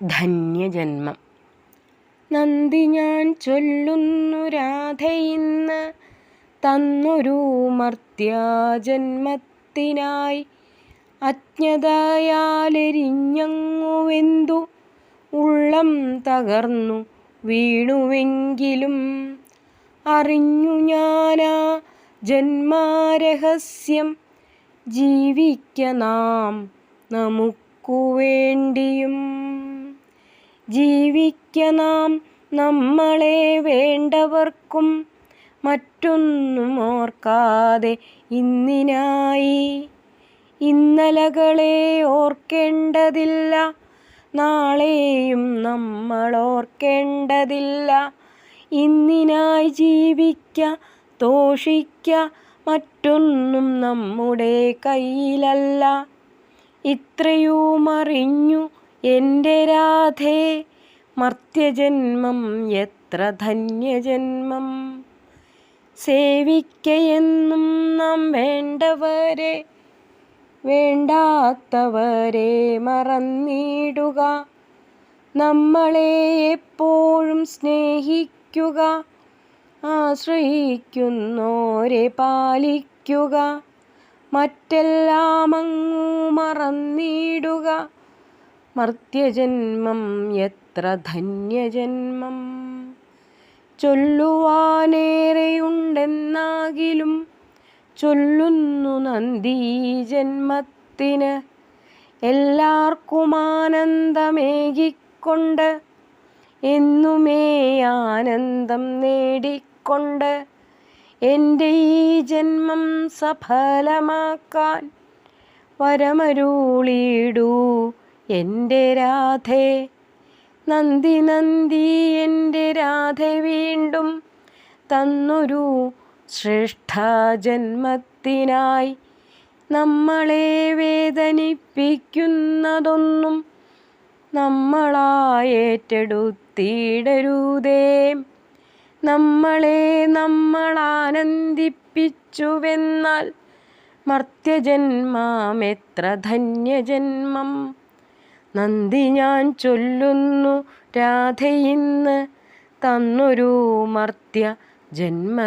ധന്യജന്മം. നന്ദി ഞാൻ ചൊല്ലുന്നു രാധയിന്ന് തന്നൊരു മർത്യജന്മത്തിനായി. അജ്ഞതയാലെരിഞ്ഞങ്ങുവെന്തു ഉള്ളം തകർന്നു വീണുവെങ്കിലും അറിഞ്ഞു ഞാനാ ജന്മരഹസ്യം. ജീവിക്ക നാം നമുക്കു വേണ്ടിയും, ജീവിക്ക നാം നമ്മളെ വേണ്ടവർക്കും, മറ്റൊന്നും ഓർക്കാതെ ഇന്നിനായി. ഇന്നലകളെ ഓർക്കേണ്ടതില്ല, നാളെയും നമ്മൾ ഓർക്കേണ്ടതില്ല. ഇന്നിനായി ജീവിക്ക, തോഷിക്ക, മറ്റൊന്നും നമ്മുടെ കയ്യിലല്ല. ഇത്രയുമറിഞ്ഞു എൻ്റെ രാധേ, മർത്യജന്മം എത്ര ധന്യജന്മം. സേവിക്കയെന്നും നാം വേണ്ടവരെ, വേണ്ടാത്തവരെ മറന്നിടുക. നമ്മളെ എപ്പോഴും സ്നേഹിക്കുക, ആശ്രയിക്കുന്നോരെ പാലിക്കുക. മറ്റെല്ലാം അങ്ങു മറന്നിടുക. മർത്യജന്മം എത്ര ധന്യജന്മം. ചൊല്ലുവാനേറെയുണ്ടെന്നാകിലും ചൊല്ലുന്നു നന്ദി ജന്മത്തിന്. എല്ലാവർക്കും ആനന്ദമേകിക്കൊണ്ട്, എന്നുമേ ആനന്ദം നേടിക്കൊണ്ട്, എൻ്റെ ഈ ജന്മം സഫലമാക്കാൻ വരമരുളിയിടൂ എൻ്റെ രാധേ. നന്ദി നന്ദി എൻ്റെ രാധേ, വീണ്ടും തന്നൊരു ശ്രേഷ്ഠ ജന്മത്തിനായി. നമ്മളെ വേദനിപ്പിക്കുന്നതൊന്നും നമ്മളായേറ്റെടുത്തിടരുതേ. നമ്മളെ നമ്മൾ ആനന്ദിപ്പിച്ചുവെന്നാൽ മർത്യജന്മം എത്ര ധന്യജന്മം. നന്ദി ഞാൻ ചൊല്ലുന്നു രാധയിന്ന് തന്നൊരു മർത്യ ജന്മത്തിനായി.